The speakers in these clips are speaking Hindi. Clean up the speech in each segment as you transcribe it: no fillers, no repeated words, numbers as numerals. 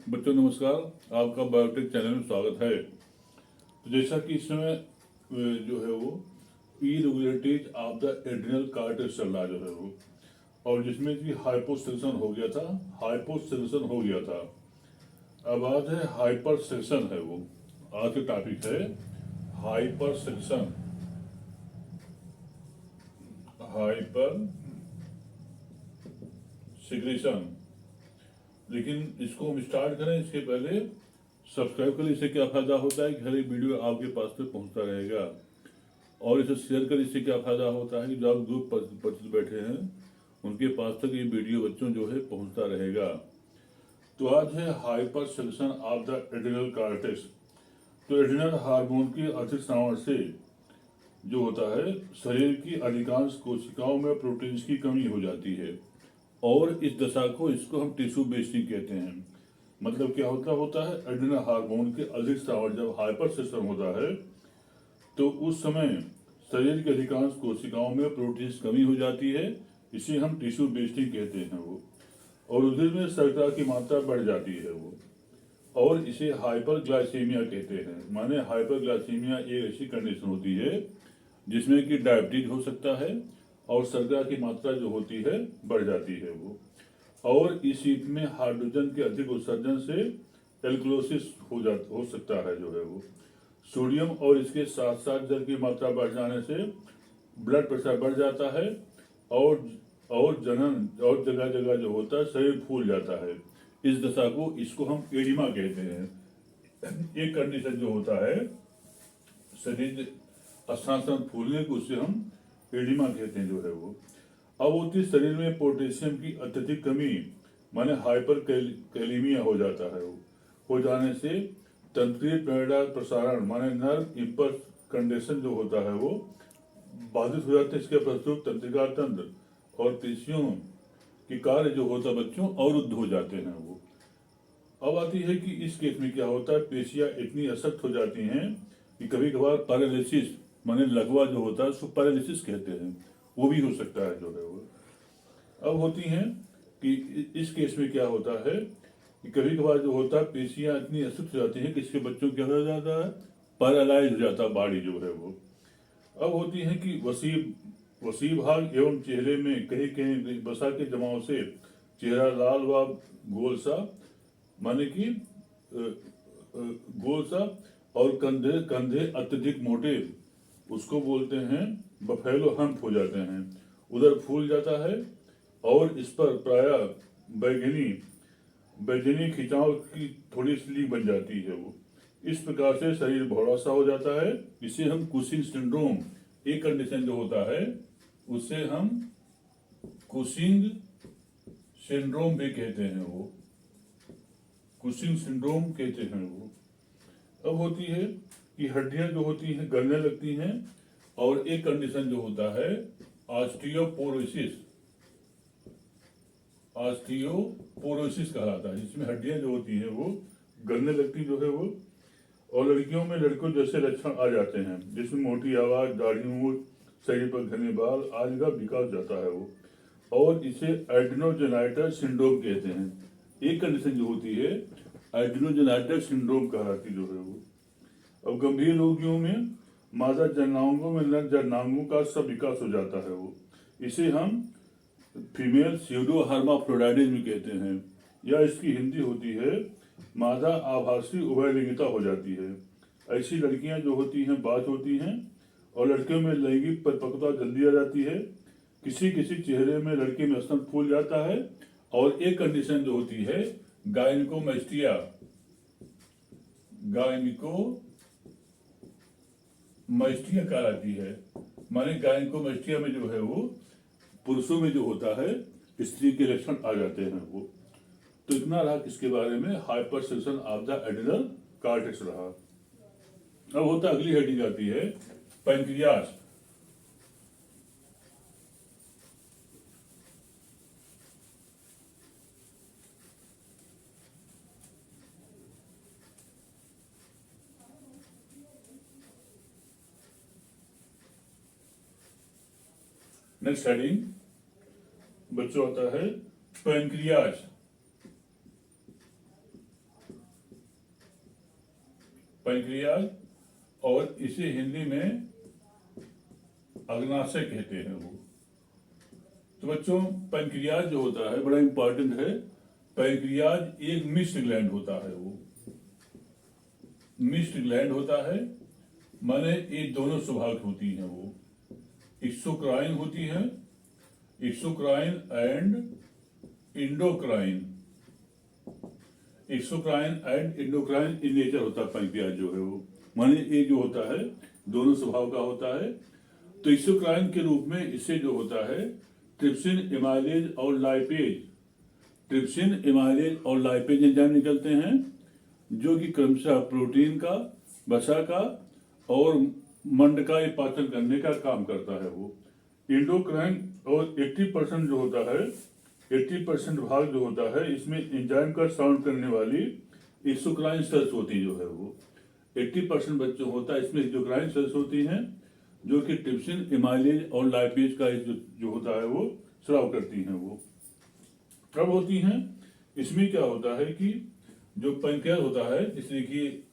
बच्चों नमस्कार। आपका बायोटेक चैनल में स्वागत है। तो जैसा कि इस समय जो है वो irregularities of the adrenal cortex चल रहा जो है वो, और जिसमें कि हाइपोसेक्शन हो गया था। अब आज है हाइपर सेक्शन है वो। आज का टॉपिक है हाइपर सेक्शन। हाइपर सिग्रेशन। लेकिन इसको हम स्टार्ट करें इसके पहले सब्सक्राइब करें। इससे क्या फायदा होता है कि हर एक वीडियो आपके पास तक पहुंचता रहेगा, और इसे शेयर करें। इससे क्या फायदा होता है कि जो आप ग्रुप पर बैठे हैं उनके पास तक ये वीडियो बच्चों जो है पहुंचता रहेगा। तो आज है hyper section of the adrenal cortex. तो एड्रिनल हार्मोन के अतिरिक्त स्राव से जो होता है शरीर की अधिकांश कोशिकाओं में प्रोटीन्स की कमी हो जाती है, और इस दशा को इसको हम टिश्यू वेस्टिंग कहते हैं। मतलब क्या होता है एड्रिनल हार्मोन के अधिक स्राव जब हाइपर सेक्शन होता है तो उस समय शरीर की अधिकांश कोशिकाओं में प्रोटीन की कमी हो जाती है। इसे हम टिश्यू वेस्टिंग कहते हैं वो, और उधर में शर्करा की मात्रा बढ़ जाती है वो, और इसे हाइपरग्लाइसीमिया कहते हैं। माने हाइपरग्लाइसीमिया एक ऐसी कंडीशन होती है जिसमें कि डायबिटीज हो सकता है और शर्करा की मात्रा जो होती है बढ़ जाती है वो, और इस हीट में हाइड्रोजन के अधिक उत्सर्जन से एल्कलोसिस हो सकता है जो है वो। सोडियम और इसके साथ साथ जल की मात्रा बढ़ जाने से ब्लड प्रेशर बढ़ जाता है, और जनन और जगह जगह जो होता है शरीर फूल जाता है। इस दशा को इसको हम एडिमा कहते हैं। एक कंडीशन जो होता है शरीर स्थान फूलने को उसे हम एडिमा कहते हैं जो है वो। अब होती शरीर में पोटेशियम की अत्यधिक कमी माने हाइपर कैलीमिया हो जाता है वो। हो जाने से तंत्रीय प्रेरणा प्रसारण माने नर्व इम्पल्स कंडीशन जो होता है वो बाधित हो जाते हैं। इसके फलस्वरूप तंत्रिका तंत्र और पेशियों की कार्य जो होता है बच्चों अवरुद्ध हो जाते हैं वो। अब आती है कि इस केस में क्या होता है, पेशियां इतनी अशक्त हो जाती हैं कि कभी कभार पैरालिसिस माने लकवा जो होता है उसको पैरालिसिस कहते हैं, वो भी हो सकता है जो है वो। अब होती हैं कि इस केस में क्या होता है कि कभी कभार जो होता है पेशियां इतनी अशक्त हो जाती हैं कि इसके बच्चों क्या हो जाता है, पैरालाइज हो जाता है बॉडी जो है वो। अब होती है कि वसी भाग एवं चेहरे में कहीं कहीं वसा के जमाव से चेहरा लाल व गोल सा माने कि गोल सा, और कंधे कंधे अत्यधिक मोटे उसको बोलते हैं बफेलो हम्प हो जाते हैं, उधर फूल जाता है, और इस पर प्राय बैगनी खिंचाव की थोड़ी स्लीव बन जाती है वो। इस प्रकार से शरीर भौरा सा हो जाता है। इसे हम कुशिंग सिंड्रोम एक कंडीशन जो होता है उसे हम कुशिंग सिंड्रोम भी कहते हैं वो। कुशिंग सिंड्रोम कहते हैं वो। अब होती है कि हड्डियां जो होती हैं गलने लगती हैं, और एक कंडीशन जो होता है ऑस्टियोपोरोसिस। ऑस्टियोपोरोसिस कहलाता है, जिसमें हड्डियां जो होती हैं वो गलने लगती जो है वो। और लड़कियों में लड़कों जैसे लक्षण आ जाते हैं, जिसमें मोटी आवाज, दाढ़ी मूछ, शरीर पर घने बाल आदि का विकास जाता है वो, और इसे एड्रेनोजेनाइटिस सिंड्रोम कहते हैं। एक कंडीशन जो होती है एड्रेनोजेनाइटिस सिंड्रोम कहलाती जो है वो। अब गंभीर रोगियों में मादा जननांगों में नर जननांगों का सब विकास हो जाता है वो। इसे हम फीमेल स्यूडो हर्माफ्रोडाइटिज्म कहते हैं, या इसकी हिंदी होती है मादा आभासी उभयलिंगिता हो जाती है। ऐसी लड़कियां जो होती हैं बाज होती हैं, और लड़कियों में लैंगिक परिपक्वता जल्दी आ जाती है। किसी किसी चेहरे में लड़के में स्तन फूल जाता है, और एक कंडीशन जो होती है गायनिकोमेस्टिया कहलाती है। माने गायनिकोमेस्टिया में जो है वो पुरुषों में जो होता है स्त्री के लक्षण आ जाते हैं वो। तो इतना रहा किसके बारे में, hyper section of the adrenal cortex रहा। अब होता अगली हेडिंग आती है पैंक्रियास। नेक्स्ट हेडिंग बच्चों आता है पैंक्रियास। पैंक्रियाज, और इसे हिंदी में अग्नाशय कहते हैं वो। तो बच्चों, पैंक्रियाज जो होता है बड़ा इंपॉर्टेंट है। पैंक्रियाज एक मिक्स्ड ग्लैंड होता है, वो मिक्स्ड ग्लैंड होता है, माने ये दोनों स्वभाव की होती हैं वो। एक्सोक्राइन होती हैं, exocrine and endocrine. Exocrine and endocrine in nature होता है पैंक्रियाज जो है वो, माने ये जो होता है दोनों स्वभाव का होता है। तो एक्सोक्राइन के रूप में इससे जो होता है ट्रिप्सिन, एमाइलेज और लाइपेज, ट्रिप्सिन, एमाइलेज और लाइपेज एंजाइम निकलते हैं, जो कि क्रमशः प्रोटीन का, वसा का और मंड का पाचन करने का काम करता है वो। इंडोक्राइन और 80% जो होता है, 80% भाग जो होता है इसमें एंजाइम का साउंड करने वाली एक्सोक्राइन सेल्स होती जो है वो। 80% बच्चों होता है इसमें एक्सोक्राइन सेल्स होती हैं, जो कि ट्रिप्सिन, एमाइलेज और लाइपेज का जो होता है वो स्राव करती हैं वो। कब होती हैं? इसमें क्या होता है कि जो पैंक्रियाज होता है, जैसे कि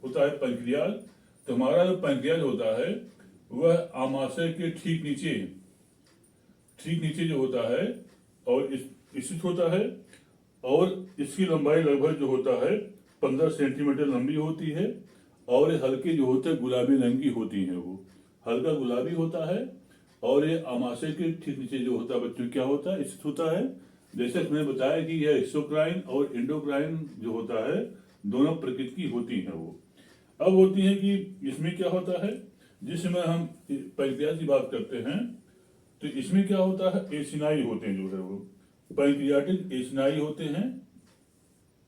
होता है पैंक्रियाज, तो हमारा जो पैंक्रियाज होता है वह आमाशय के ठीक नीचे जो होता है और स्थित होता है, और इसकी लंबाई लगभग जो होता है 15 सेंटीमीटर लंबी होती है, और ये हल्के जो होते हैं गुलाबी रंग की होती हैं वो, हल्का गुलाबी होता है। और ये आमाशय के ठीक नीचे जो होता है बच्चों क्या होता है, स्थित होता है। जैसे मैंने बताया कि यह एक्सोक्राइन और इंडोक्राइन जो होता है दोनों प्रकृति की होती हैं वो। अब होती है कि इसमें क्या होता है, जिस समय हम पैंक्रियाज की बात करते हैं तो इसमें क्या होता है, एसिनाई होते हैं जो है वो, पैंक्रियाटिक एसिनाई होते हैं,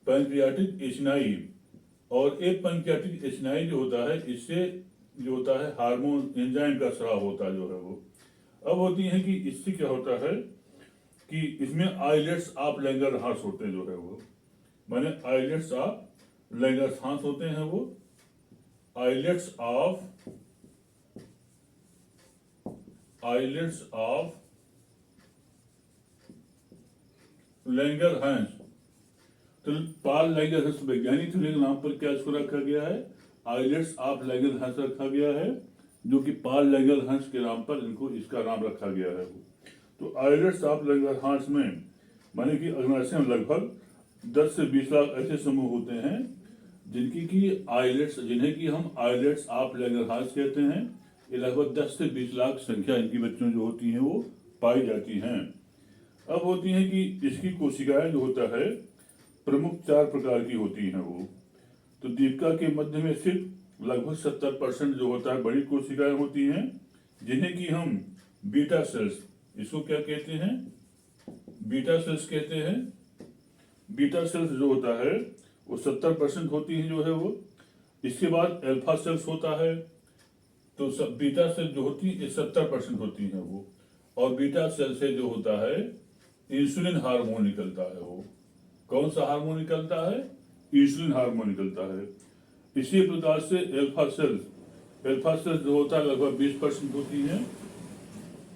पैंक्रियाटिक एसिनाई। और एक पैंक्रियाटिक एसिनाई जो होता है इससे जो होता है हार्मोन एंजाइम का स्राव होता है जो है वो। अब होती है कि इससे क्या होता है कि इसमें आइलेट्स ऑफ लैंगरहांस होते हैं जो है वो, माने आइलेट्स ऑफ लैंगरहांस होते हैं वो, आइलेट्स ऑफ लैंगरहांस। तो पाल लैंगरहांस वैज्ञानिक के नाम पर क्या इसको रखा गया है, आइलेट्स ऑफ लैंगरहांस रखा गया है, जो कि पाल लैंगरहांस के नाम पर इनको इसका नाम रखा गया है। तो आइलेट्स ऑफ लैंगरहांस में माने कि अग्नाशय में लगभग 10 से 20 लाख ऐसे समूह होते हैं जिनकी कि आइलेट्स, जिन्हें कि हम आइलेट्स ऑफ लैंगरहांस कहते हैं। ये लगभग 10 से 20 लाख संख्या इनकी बच्चों जो होती हैं वो पाई जाती हैं। अब होती है कि इसकी कोशिकाएं जो होता है प्रमुख 4 प्रकार की होती हैं वो। तो दीपिका के मध्य में सिर्फ लगभग 70% जो होता है बड़ी कोशिकाएं होती हैं, जिन्हें कि हम बीटा सेल्स, इसको क्या कहते हैं, बीटा सेल्स कहते हैं। बीटा सेल्स जो होता है वो 70% होती हैं जो है वो। इसके बाद अल्फा सेल्स होता है, तो सब बीटा सेल्स जो होती है 70% होती हैं वो। और बीटा सेल से जो होता है इंसुलिन हार्मोन निकलता है वो। कौन सा हार्मोन निकलता है, इंसुलिन हार्मोन निकलता है। इसी प्रकार से अल्फा सेल्स जो होता है लगभग 20% होती हैं।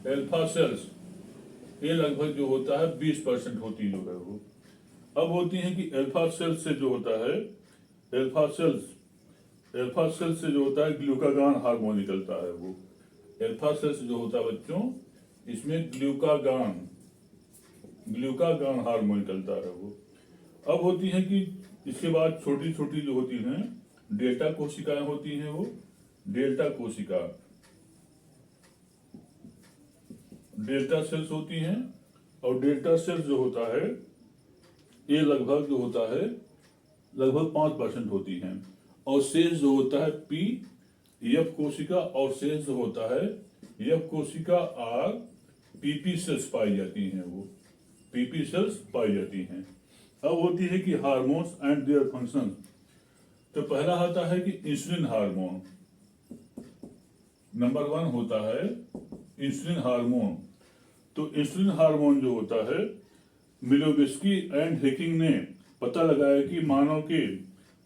अल्फा सेल्स ये लगभग जो होता है 20% होती जो है वो। अब होती है कि अल्फा सेल्स से जो होता है, अल्फा सेल्स से जो होता है ग्लूकागॉन हार्मोन निकलता है वो। अल्फा सेल्स जो होता है बच्चों, इसमें ग्लूकागॉन हार्मोन निकलता है वो। अब होती है कि इसके बाद छोटी छोटी जो होती हैं डेल्टा कोशिकाएं होती हैं वो। डेल्टा सेल्स होती हैं, और डेल्टा सेल्स जो होता है ये लगभग जो होता है लगभग 5% होती हैं। और शेष जो होता है पी एफ कोशिका, और शेष जो होता है एफ कोशिका और पीपी सेल्स पाई जाती हैं वो, पीपी सेल्स पाई जाती हैं। अब होती है कि हार्मोन्स एंड देयर फंक्शन। तो पहला आता है कि इंसुलिन हार्मोन, नंबर 1 होता है इंसुलिन हार्मोन। तो इंसुलिन हार्मोन जो होता है, मिलोविस्की एंड हेकिंग ने पता लगाया कि मानव के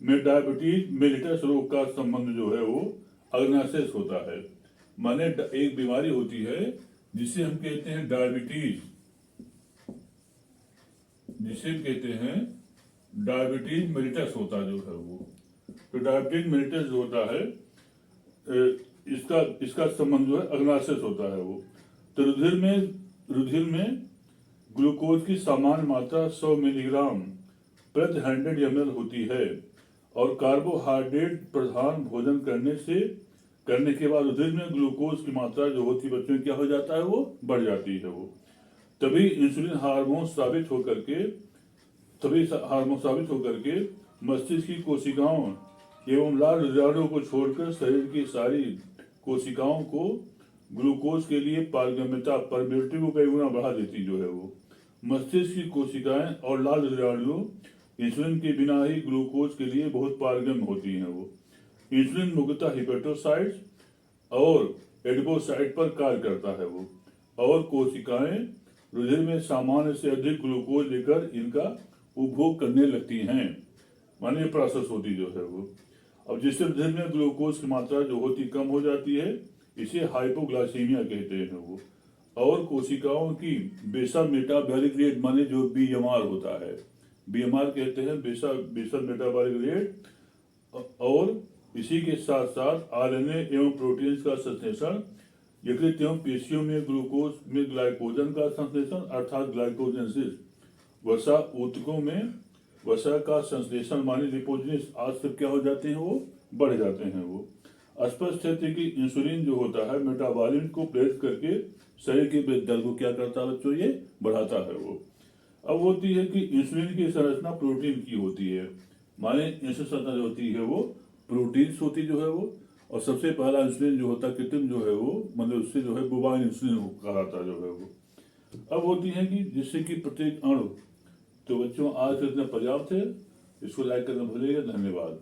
में डायबिटीज मेलिटस रोग का संबंध जो है वो अग्नाशय से होता है। माने एक बीमारी होती है जिसे हम कहते हैं डायबिटीज, जिसे कहते हैं डायबिटीज मेलिटस होता जो है वो। तो डायबिटिक मेलिटस जो होता है इसका इसका संबंध जो है अग्नाशय से होता है वो। तो रुधिर में ग्लूकोज की सामान्य मात्रा 100 मिलीग्राम प्रति 100 ml होती है और कार्बोहाइड्रेट प्रधान भोजन करने के बाद रुधिर में ग्लूकोज की मात्रा जो होती है बच्चों में क्या हो जाता है वो बढ़ जाती है वो। तभी इंसुलिन हार्मोन साबित होकर के मस्तिष्क की कोशिकाओं एवं लाल रसायनों को छोड़कर शरीर की सारी कोशिकाओं को ग्लूकोज के लिए परमिटिव को कई गुना बढ़ा देती जो है वो। मस्तिष्क की कोशिकाएं और लाल रसायनों इंसुलिन के बिना ही ग्लूकोज के लिए बहुत पारगम्य होती हैं वो। इंसुलिन मुख्यतः हिपेटोसाइट्स और एडिपोसाइट पर कार्य करता है वो, और कोशिकाएं रुधिर में सामान्य से अधिक ग्लूकोज लेकर इनका उपभोग करने लगती हैं, माने प्रोसेस होती जो है वो। अब जिससे रुधिर में ग्लूकोज की मात्रा जो होती कम हो जाती है, इसे हाइपोग्लाइसीमिया कहते हैं वो। और कोशिकाओं की बेसल मेटाबॉलिक रेट माने जो बीएमआर होता है, बीएमआर कहते हैं बेसल मेटाबॉलिक रेट, और इसी के साथ साथ आरएनए एवं प्रोटीन्स का संश्लेषण, यकृत एवं पेशियों में ग्लूकोज में ग्लाइकोजन का संश्लेषण अर्थात ग्लाइकोजेनेसिस, वसा ऊतकों में वसा का संश्लेषण माने लिपोजिनेस, आज सब क्या हो जाते हैं वो बढ़ जाते हैं वो। स्पष्ट है कि इंसुलिन जो होता है मेटाबॉलिज्म को प्रेरित करके शरीर के दर को क्या करता है बच्चों, ये बढ़ाता है वो। अब होती है कि इंसुलिन की संरचना प्रोटीन की होती है, माने इंसुलिन संरचना जो होती है वो प्रोटीन्स होती जो है वो। और सबसे पहला इंसुलिन जो होता है कृत्रिम जो है वो, मतलब उससे जो है बोवाइन इंसुलिन कहलाता जो है वो। अब होती है कि जिससे कि प्रत्येक अणु। तो बच्चों आज के इतना पर्याप्त है, इसको लाइक करना भूलिएगा। धन्यवाद।